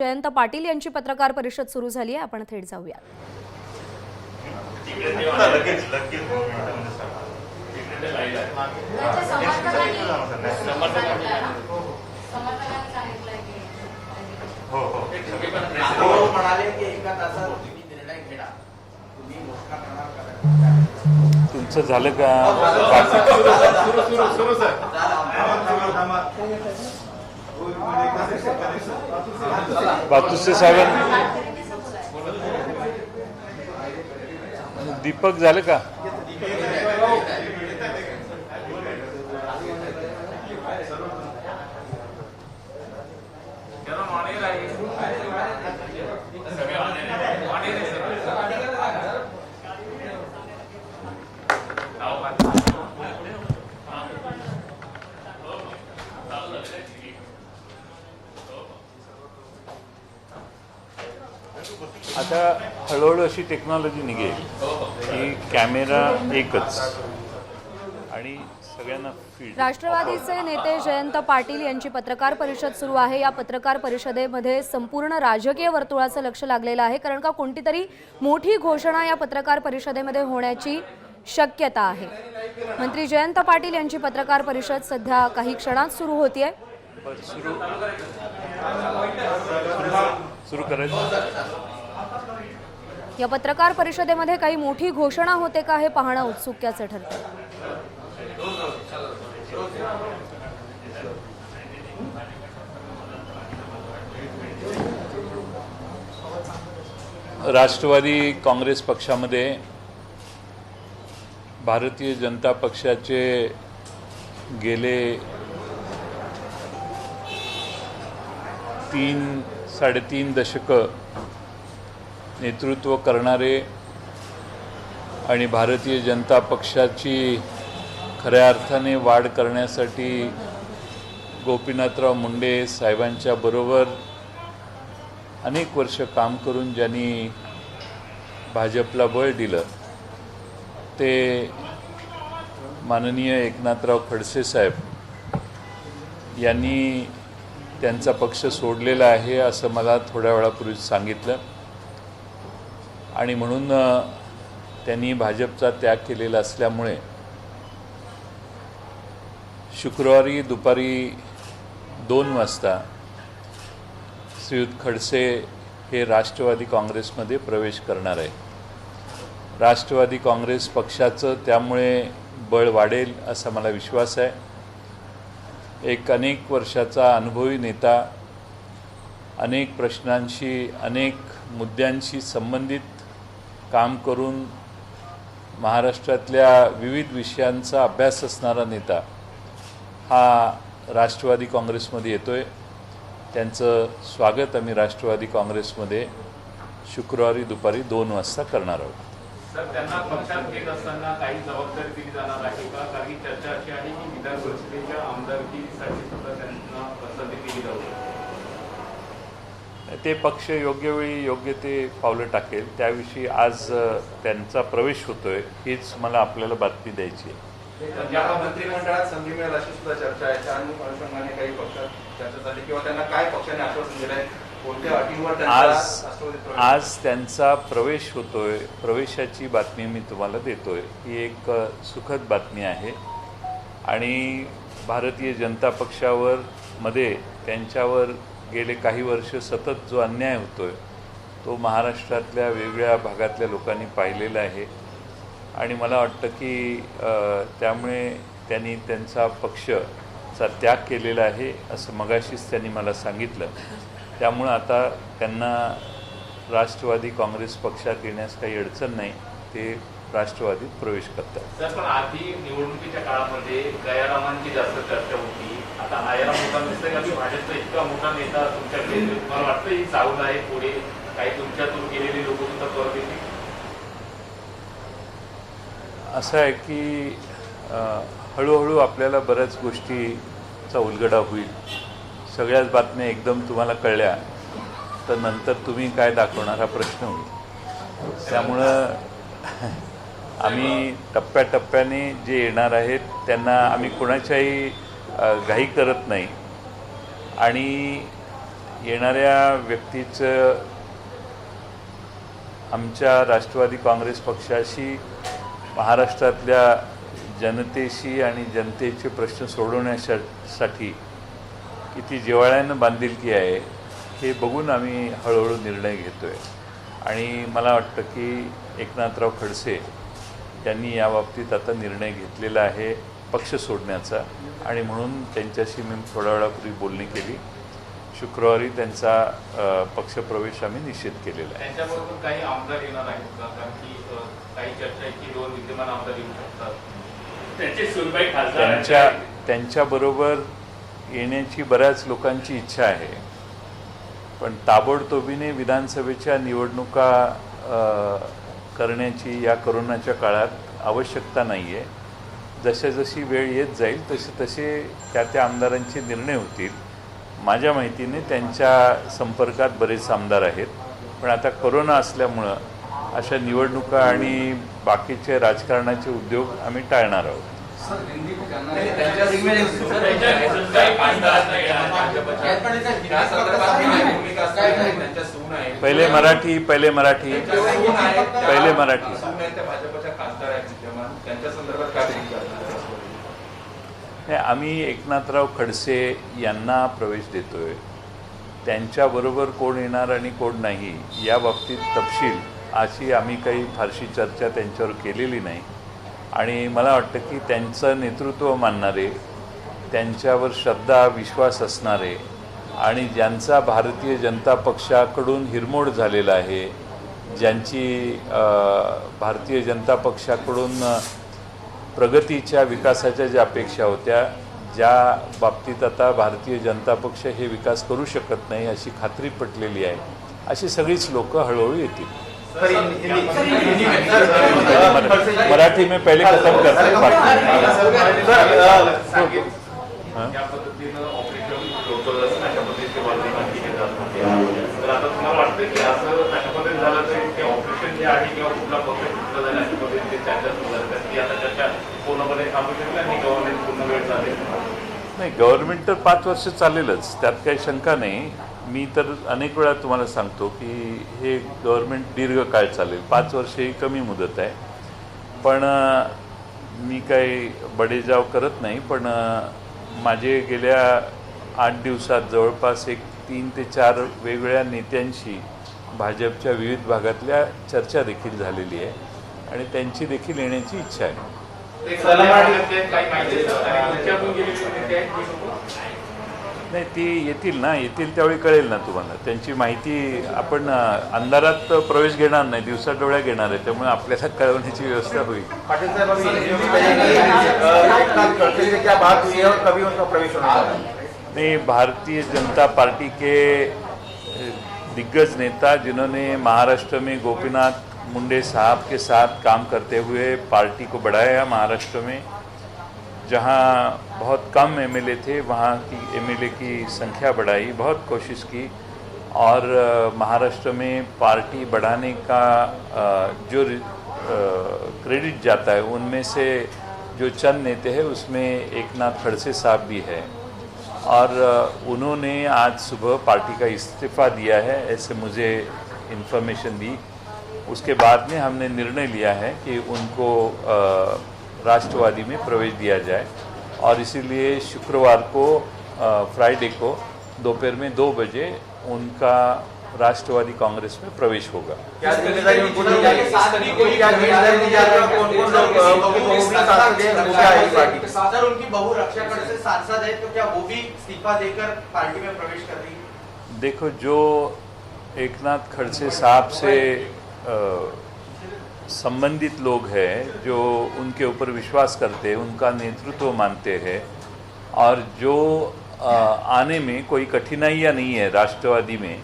जयंत पाटील यांची पत्रकार परिषद सुरू झाली आहे। आपण थेट जाऊया। तुमचं झालं का? बातुसे साहेब, दीपक झालं का? आता हळूहळू अशी टेक्नॉलॉजी निघेल की कॅमेरा एकच आणि सगळ्यांना फीड। राष्ट्रवादीचे नेते जयंत पाटील यांची पत्रकार परिषद सुरू आहे। या पत्रकार परिषदेमध्ये संपूर्ण राजकीय वर्तुळाचं लक्ष लागलेलं आहे, कारण का कोणतीतरी मोठी घोषणा या पत्रकार परिषदेमध्ये होण्याची शक्यता आहे। मंत्री जयंत पाटील यांची पत्रकार परिषद सध्या काही क्षणात सुरू होतीये। सुरू करायचं। या पत्रकार परिषदेमध्ये काही मोठी घोषणा होते का हे पाहणं उत्सुक्याचं ठरतं। राष्ट्रवादी काँग्रेस पक्षामध्ये भारतीय जनता पक्षाचे गेले 3-3.5 दशक नेतृत्व करणारे आणि भारतीय जनता पक्षाची खऱ्या अर्थाने वाढ करण्यासाठी गोपीनाथराव मुंडे साहेबांच्या बरोबर अनेक वर्ष काम करून ज्यांनी भाजपला बळ दिलं ते माननीय एकनाथराव खडसे साहेब यांनी त्यांचा पक्ष सोडलेला आहे असं मला थोड्या वेळापूर्वी सांगितलं आणि म्हणून त्यांनी भाजपचा त्याग केलेला असल्यामुळे शुक्रवारी दुपारी 2 वाजता श्रीयुत खडसे हे राष्ट्रवादी काँग्रेसमध्ये प्रवेश करणार आहे। राष्ट्रवादी काँग्रेस पक्षाचं त्यामुळे बळ वाढेल असा मला विश्वास आहे। एक अनेक वर्षाचा अनुभवी नेता, अनेक प्रश्नांशी अनेक मुद्द्यांशी संबंधित काम करून महाराष्ट्रातल्या विविध विषयांचा अभ्यास असणारा नेता हा राष्ट्रवादी काँग्रेसमध्ये येतोय। त्यांचं स्वागत आम्ही राष्ट्रवादी काँग्रेसमध्ये शुक्रवारी दुपारी 2 वाजता करणार आहोत। सर, त्यांना पक्षात घेत असताना काही जबाबदारी दिली जाणार आहे का? कारण चर्चा अशी आहे की विधान परिषदेच्या आमदारकीसाठी सुद्धा त्यांना पसंती दिली जाऊ शकते। ते पक्ष योग्य वेळी योग्य ते पावलं टाकेल, त्याविषयी आज त्यांचा प्रवेश होतोय हीच मला आपल्याला बातमी द्यायची आहे। मंत्रिमंडळात संधी मिळेल अशी सुद्धा चर्चा आहे। त्या अनुषंगाने काही पक्षात चर्चा झाली किंवा त्यांना काय पक्षाने आश्वासन दिलंय, कोणत्या अटींवर आज त्यांचा प्रवेश होतोय, प्रवेशाची बातमी मी तुम्हाला देतोय। ही एक सुखद बातमी आहे आणि भारतीय जनता पक्षावर मध्ये त्यांच्यावर गेले काही वर्ष सतत जो अन्याय होतोय तो महाराष्ट्रातल्या वेगवेगळ्या भागातल्या लोकांनी पाहिलेला आहे आणि मला वाटतं की त्यामुळे त्यांनी त्यांचा पक्षाचा त्याग केलेला आहे असं मगाशीच त्यांनी मला सांगितलं। त्यामुळे आता त्यांना राष्ट्रवादी काँग्रेस पक्षात येण्यास काही अडचण नाही, ते राष्ट्रवादीत प्रवेश करतात। सर, पण आधी निवडणुकीच्या काळामध्ये गयारामांची जास्त चर्चा होती। आता आयाराम मोठा दिसतंय का? भाजपचा इतका मोठा नेता तुमच्याकडे, मला वाटतं ही चावल आहे पुढे काही तुमच्यातून गेलेली लोक सुद्धा परत येतील। असं आहे की हळूहळू आपल्याला बऱ्याच गोष्टीचा उलगडा होईल। सगळ्याच बातम्या एकदम तुम्हाला कळल्या तर नंतर तुम्ही काय दाखवणार हा प्रश्न होईल। त्यामुळं आम्ही टप्प्याटप्प्याने जे येणार आहेत त्यांना आम्ही कोणाच्याही घाई करत नाही आणि येणाऱ्या व्यक्तीचं आमच्या राष्ट्रवादी काँग्रेस पक्षाशी, महाराष्ट्रातल्या जनतेशी आणि जनतेचे प्रश्न सोडवण्यासाठी किती जिव्हाळ्यानं बांधिलकी आहे हे बघून आम्ही हळूहळू निर्णय घेतो आहे. आणि मला वाटतं की एकनाथराव खडसे यांनी याबाबतीत आता निर्णय घेतलेला आहे पक्ष सोडण्याचा, आणि म्हणून त्यांच्याशी मी थोड्या वेळापूर्वी बोलणी केली. शुक्रवारी त्यांचा पक्षप्रवेश आम्ही निश्चित केलेला आहे. त्यांच्याबरोबर काही आमदार येणार आहेत का? कारण की काही चर्चा आहे की 2 विद्यमान आमदार येऊ शकतात. त्यांचे सुरबाई खासदार त्यांच्याबरोबर येण्याची बऱ्याच लोकांची इच्छा आहे, पण ताबडतोबीने विधानसभेच्या निवडणुका करण्याची या कोरोनाच्या काळात आवश्यकता नाही आहे. जशी वेळ येत जाईल तसे त्या आमदारांचे निर्णय होतील. माझ्या माहितीने त्यांच्या संपर्कात बरेच आमदार आहेत, पण आता कोरोना असल्यामुळं अशा निवडणुका आणि बाकीचे राजकारणाचे उद्योग आम्ही टाळणार आहोत. पहिले मराठी आम्ही एकनाथराव खडसे यांना प्रवेश देतोय. त्यांच्याबरोबर कोण येणार आणि कोण नाही या बाबतीत तपशील अशी आम्ही काही फारशी चर्चा त्यांच्यावर केलेली नाही. आणि मला वाटतं की त्यांचं नेतृत्व मानणारे, त्यांच्यावर श्रद्धा विश्वास असणारे आणि ज्यांचा भारतीय जनता पक्षाकडून हिरमोड झालेला आहे, ज्यांची भारतीय जनता पक्षाकडून प्रगतीच्या विकासाच्या ज्या अपेक्षा होत्या, ज्या बाबतीत आता भारतीय जनता पक्ष हे विकास करू शकत नाही अशी खात्री पटलेली आहे, अशी सगळीच लोक हळूहळू येतील. मराठी में पहले खत्म करते हैं. या पद्धतीनं ऑपरेशन लोटलं अशा पद्धतीची वर्णन केली जात होती. तर आता तुम्हाला वाटतं की असं अशा पद्धतीने झालं तर ते ऑपरेशन जे आहे किंवा कुठला पक्ष कुठलं झालं अशा पद्धतीने चर्चा सुरू झाली की आता चर्चा पूर्णपणे थांबू शकते आणि गव्हर्नमेंट पूर्ण वेळ चालेल? नाही, गव्हर्नमेंट तर 5 वर्ष चालेलच, त्यात काही शंका नाही. मी तर अनेक वेळा तुम्हाला सांगतो की हे गव्हर्नमेंट दीर्घकाळ चालेल, 5 वर्ष ही कमी मुदत आहे. पण मी काही बडेजाव करत नाही, पण माझे गेल्या 8 दिवसात जवळपास 3 ते 4 वेगवेगळ्या नेत्यांशी भाजपच्या विविध भागातल्या चर्चा देखील झालेली आहे आणि त्यांची देखील येण्याची इच्छा आहे. नाही, ती येतील त्यावेळी कळेल ना तुम्हाला. त्यांची माहिती आपण अंधारात प्रवेश घेणार नाही, दिवसा डोळ्या घेणार आहे, त्यामुळे आपल्याला कळवण्याची व्यवस्था होईल. नहीं, भारतीय जनता पार्टी के दिग्गज नेता जिन्होंने महाराष्ट्र में गोपीनाथ मुंडे साहब के साथ काम करते हुए पार्टी को बढ़ाया, महाराष्ट्र में जहां बहुत कम एमएलए थे वहां की एमएलए की संख्या बढ़ाई, बहुत कोशिश की और महाराष्ट्र में पार्टी बढ़ाने का जो क्रेडिट जाता है उनमें से जो चंद नेता है उसमें एकनाथ खड़से साहब भी है और उन्होंने आज सुबह पार्टी का इस्तीफ़ा दिया है, ऐसे मुझे इन्फॉर्मेशन दी। उसके बाद में हमने निर्णय लिया है कि उनको राष्ट्रवादी में प्रवेश दिया जाए और इसीलिए शुक्रवार को फ्राइडे को दोपहर में 2 बजे उनका राष्ट्रवादी कांग्रेस में प्रवेश होगा। सर, उनकी बहू रक्षा खड़से सांसद है, तो क्या वो भी इस्तीफा देकर पार्टी में प्रवेश कर रही है? देखो, जो एकनाथ खड़से साहब से संबंधित लोग हैं, जो उनके ऊपर विश्वास करते हैं, उनका नेतृत्व मानते हैं और जो आने में कोई कठिनाइयाँ नहीं है राष्ट्रवादी में,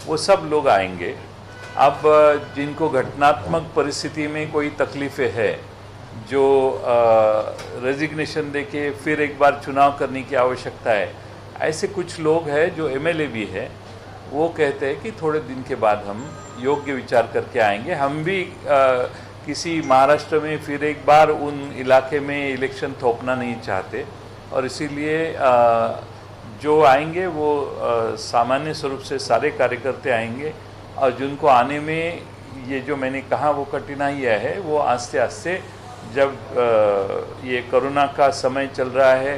वो सब लोग आएंगे। अब जिनको घटनात्मक परिस्थिति में कोई तकलीफ़ें है, जो रेजिग्नेशन देके फिर एक बार चुनाव करने की आवश्यकता है, ऐसे कुछ लोग हैं जो एमएलए भी है, वो कहते हैं कि थोड़े दिन के बाद हम योग्य विचार करके आएंगे। हम भी किसी महाराष्ट्र में फिर एक बार उन इलाके में इलेक्शन थोपना नहीं चाहते और इसीलिए जो आएंगे वो सामान्य स्वरूप से सारे कार्यकर्ता आएंगे, और जिनको आने में ये जो मैंने कहा वो कठिनाइयाँ है, वो आस्ते आस्ते जब ये कोरोना का समय चल रहा है,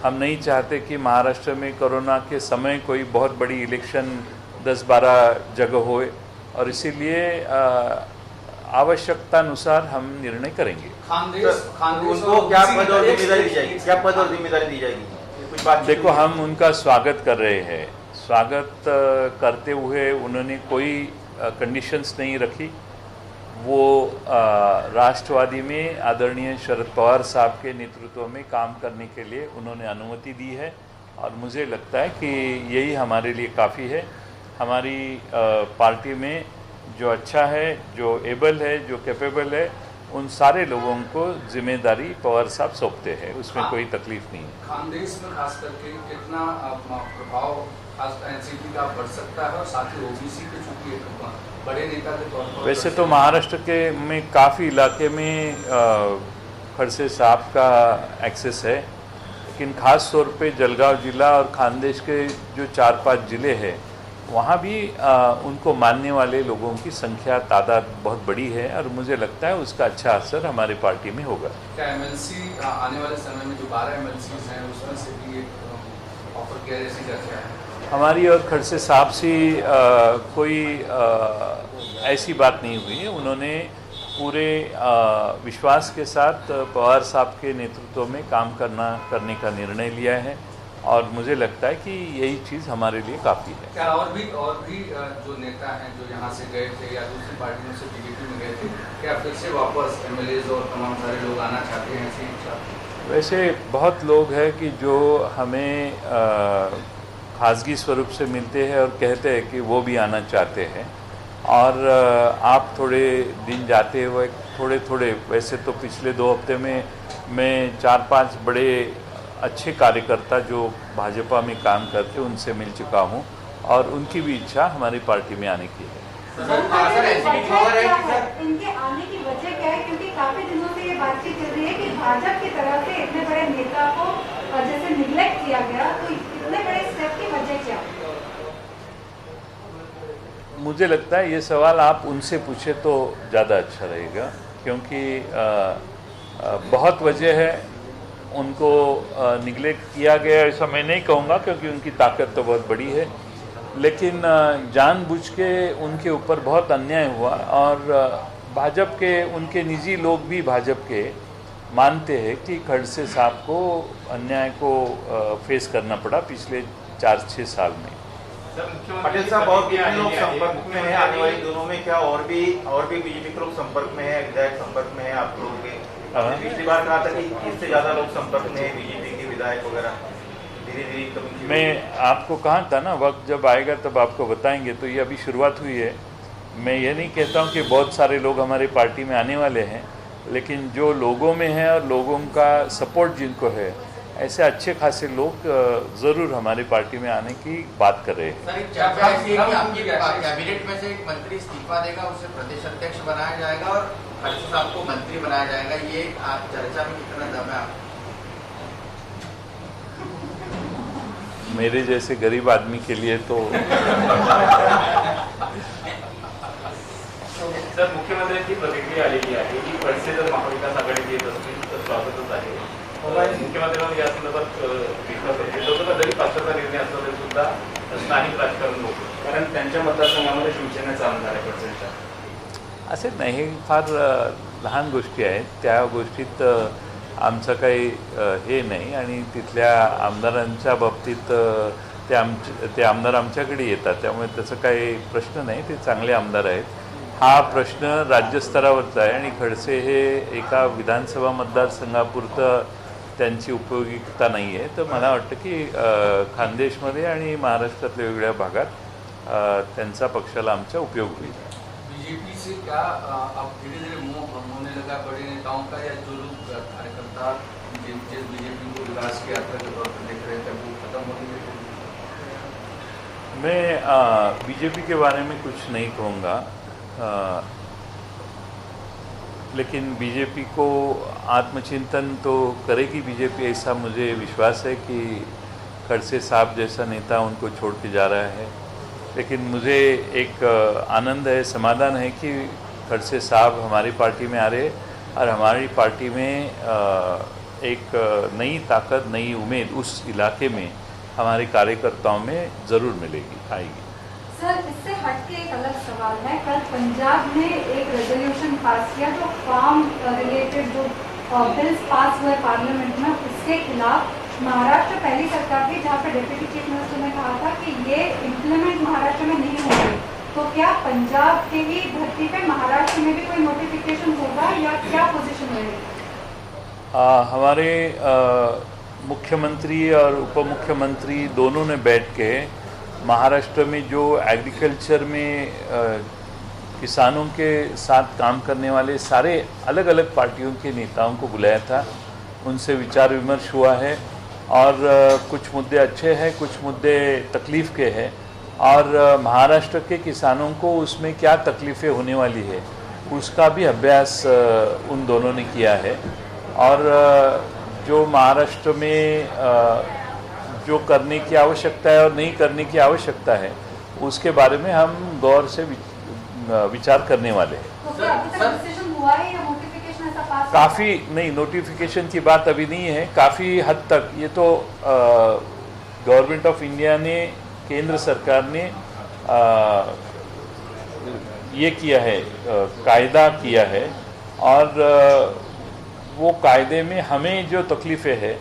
हम नहीं चाहते कि महाराष्ट्र में कोरोना के समय कोई बहुत बड़ी इलेक्शन 10-12 जगह होए, और इसीलिए आवश्यकता अनुसार हम निर्णय करेंगे। उनको क्या पद और जिम्मेदारी दी जाएगी? क्या पद और जिम्मेदारी दी जाएगी? कुछ बात देखो, हम उनका स्वागत कर रहे हैं। स्वागत करते हुए उन्होंने कोई कंडीशंस नहीं रखी। वो राष्ट्रवादी में आदरणीय शरद पवार साहब के नेतृत्व में काम करने के लिए उन्होंने अनुमति दी है, और मुझे लगता है कि यही हमारे लिए काफ़ी है। हमारी पार्टी में जो अच्छा है, जो एबल है, जो कैपेबल है, उन सारे लोगों को जिम्मेदारी पवार साहब सौंपते हैं, उसमें कोई तकलीफ नहीं है। खानदेश में खास करके कितना प्रभाव खास एनसीपी का बढ़ सकता है, और साथ ही ओबीसी के चूंकि एक बड़े नेता के तौर पर वैसे तो महाराष्ट्र के में काफ़ी इलाके में खड़से साहब का एक्सेस है, लेकिन ख़ास तौर पे जलगांव जिला और खानदेश के जो 4-5 ज़िले हैं, वहाँ भी उनको मानने वाले लोगों की संख्या तादाद बहुत बड़ी है, और मुझे लगता है उसका अच्छा असर हमारे पार्टी में होगा। क्या एमएलसी आने वाले समय में जो 12 एमएलसी हैं उसमें से भी एक ऑफर किया जैसी चर्चा है? हमारी और खड़से साहब से कोई ऐसी बात नहीं हुई है। उन्होंने पूरे विश्वास के साथ पवार साहब के नेतृत्व में काम करने का निर्णय लिया है, और मुझे लगता है कि यही चीज़ हमारे लिए काफ़ी है। क्या और भी जो नेता हैं जो यहाँ से गए थे या दूसरी पार्टियों से बीजेपी में गए थे, क्या फिर से वापस एमएलए और तमाम सारे लोग आना चाहते हैं ऐसी इच्छा? वैसे बहुत लोग हैं कि जो हमें खासगी स्वरूप से मिलते हैं और कहते हैं कि वो भी आना चाहते हैं, और आप थोड़े दिन जाते हुए थोड़े वैसे तो पिछले 2 हफ्ते में मैं 4-5 बड़े अच्छे कार्यकर्ता जो भाजपा में काम करते उनसे मिल चुका हूं, और उनकी भी इच्छा हमारी पार्टी में आने की है। इनके आने की वजह क्या है? क्योंकि काफी दिनों से ये बातचीत चल रही है कि भाजपा की तरफ से इतने बड़े नेता को जैसे निगलेक्ट किया गया, तो इतने बड़े स्टेप की वजह क्या? मुझे लगता है ये सवाल आप उनसे पूछे तो ज़्यादा अच्छा रहेगा, क्योंकि बहुत वजह है। उनको निगलेक्ट किया गया ऐसा मैं नहीं कहूँगा, क्योंकि उनकी ताकत तो बहुत बड़ी है, लेकिन जानबूझ के उनके ऊपर बहुत अन्याय हुआ, और भाजपा के उनके निजी लोग भी भाजपा के मानते हैं कि खड़से साहब को अन्याय को फेस करना पड़ा पिछले 4-6 साल में। पटेल साहब, और कितने लोग संपर्क में हैं आने वाले दिनों में? क्या और भी बीजेपी के लोग संपर्क में है, विधायक संपर्क में है आप लोगों के? पिछली बार कहा था कि इससे ज्यादा लोग संपर्क में है बीजेपी के विधायक वगैरह, धीरे कमी। मैं आपको कहा था ना, वक्त जब आएगा तब आपको बताएंगे। तो ये अभी शुरुआत हुई है। मैं ये नहीं कहता हूँ कि बहुत सारे लोग हमारे पार्टी में आने वाले हैं, लेकिन जो लोगों में है और लोगों का सपोर्ट जिनको है, ऐसे अच्छे खासे लोग ज़रूर हमारी पार्टी में आने की बात कर रहे हैं। सर, एक चर्चा है कि आपकी कैबिनेट में से एक मंत्री इस्तीफा देगा, उसे प्रदेश अध्यक्ष बनाया जाएगा और खड़से साहब को मंत्री बनाया जाएगा। ये चर्चा में कितना दम है? मेरे जैसे गरीब आदमी के लिए तो सर, मुख्यमंत्र्यांची प्रतिक्रिया आलेली आहे की खडसे जर महाविकास आघाडीत येत असतील तर स्वागतच आहे। मुख्यमंत्र्यांवर या संदर्भात विश्वास आहे, जरी पक्षाचा निर्णय असला तरी सुद्धा स्थानिक राजकारण लोक, कारण त्यांच्या मतदारसंघामध्ये शिवसेनेचा आमदार आहे खडसेंच्या। असे नाही, फार लहान गोष्टी आहेत, त्या गोष्टीत आमचं काही हे नाही, आणि तिथल्या आमदारांच्या बाबतीत ते आमदार आमच्याकडे येतात, त्यामुळे त्याचं काही प्रश्न नाही, ते चांगले आमदार आहेत। हा प्रश्न राज्यस्तरावरचा आहे, आणि खडसे हे एका विधानसभा मतदारसंघापुरतं त्यांची उपयोगिकता नाही आहे। तर मला वाटतं की खानदेशमध्ये आणि महाराष्ट्रातल्या वेगवेगळ्या भागात त्यांचा पक्षाला आमचा उपयोग होईल। बीजेपी से क्या अब धीरे-धीरे मोह होने लगा बड़े नेताओं का, या जो लोग कार्यकर्ता जिस बीजेपी को विकास की यात्रा के तौर पर देख रहे थे वो खत्म होने लगे? मैं बीजेपी के बारे में कुछ नहीं कहूँगा, लेकिन बीजेपी को आत्मचिंतन तो करेगी बीजेपी, ऐसा मुझे विश्वास है कि खड़से साहब जैसा नेता उनको छोड़ के जा रहा है, लेकिन मुझे एक आनंद है, समाधान है कि खड़से साहब हमारी पार्टी में आ रहे और हमारी पार्टी में एक नई ताकत, नई उम्मीद उस इलाके में हमारे कार्यकर्ताओं में ज़रूर मिलेगी, आएगी। सर, इससे हटके एक अलग सवाल है। कल पंजाब ने एक रेजोल्यूशन पास किया जो फार्म रिलेटेड जो बिल्स पास हुए पार्लियामेंट में, उसके खिलाफ महाराष्ट्र पहली सरकार थी जहां पे डिप्टी चीफ मिनिस्टर ने कहा था कि ये इम्प्लीमेंट महाराष्ट्र में नहीं होंगे। तो क्या पंजाब के ही धरती पे महाराष्ट्र में भी कोई नोटिफिकेशन होगा या क्या पोजीशन रहेगी? हमारे मुख्यमंत्री और उप मुख्यमंत्री दोनों ने बैठ के महाराष्ट्र में जो एग्रीकल्चर में किसानों के साथ काम करने वाले सारे अलग अलग पार्टियों के नेताओं को बुलाया था, उनसे विचार विमर्श हुआ है और कुछ मुद्दे अच्छे हैं, कुछ मुद्दे तकलीफ़ के हैं और महाराष्ट्र के किसानों को उसमें क्या तकलीफ़ें होने वाली है उसका भी अभ्यास उन दोनों ने किया है। और जो महाराष्ट्र में जो करने की आवश्यकता है और नहीं करने की आवश्यकता है उसके बारे में हम गौर से विचार करने वाले हैं। तो क्या अभी तक डिसीजन हुआ है या नोटिफिकेशन ऐसा पास? काफ़ी नहीं, नोटिफिकेशन की बात अभी नहीं है, काफ़ी हद तक ये तो गवर्नमेंट ऑफ इंडिया ने, केंद्र सरकार ने ये किया है, कायदा किया है और वो कायदे में हमें जो तकलीफ़ें हैं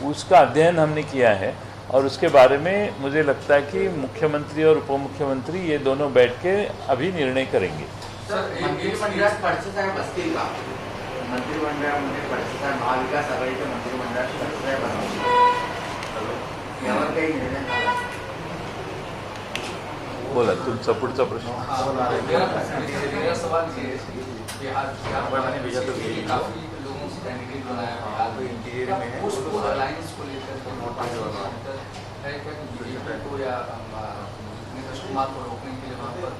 उसका अध्ययन हमने किया है और उसके बारे में मुझे लगता है कि मुख्यमंत्री और उप मुख्यमंत्री ये दोनों बैठ के अभी निर्णय करेंगे। मंत्रिमंडळात खडसे साहेब असतील का? मंत्रिमंडळामध्ये खडसे साहेब महाविकास आघाडीच्या मंत्रिमंडळात खडसे साहेब असतील यावर काही निर्णय झाला? बोला तुमचा पुढचा प्रश्न। मेरा सवाल ये है कि बिहार काफी लोगों से कैंडिडेट बनाया इंटीरियर में उसको अलायंस को लेकर है क्या बीजेपी को या नीतीश कुमार को रोकने के लिए वहाँ पर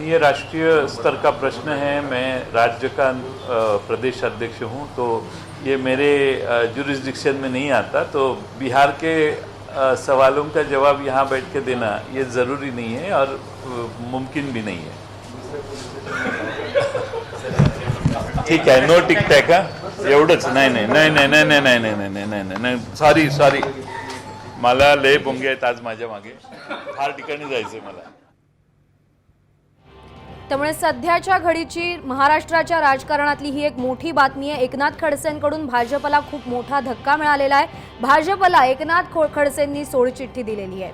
ये राष्ट्रीय स्तर का प्रश्न है। मैं राज्य का प्रदेश अध्यक्ष हूँ तो ये मेरे जुरिस्डिक्शन में नहीं आता, तो बिहार के सवालों का जवाब यहाँ बैठ के देना ये ज़रूरी नहीं है और मुमकिन भी नहीं है। ठीक आहे, नो टिकताय का एवढंच? नाही नाही नाही नाही नाही नाही नाही नाही नाही नाही नाही नाही सॉरी मला लय भोंगे आहेत आज माझ्या मागे, फार ठिकाणी जायचंय मला। त्यामुळे सध्याच्या घडीची महाराष्ट्राच्या राजकारणातली ही एक मोठी बातमी आहे। एकनाथ खडसेंकडून भाजपला खूप मोठा धक्का मिळालेला आहे। भाजपला एकनाथ खडसेंनी सोडचिठ्ठी दिलेली आहे।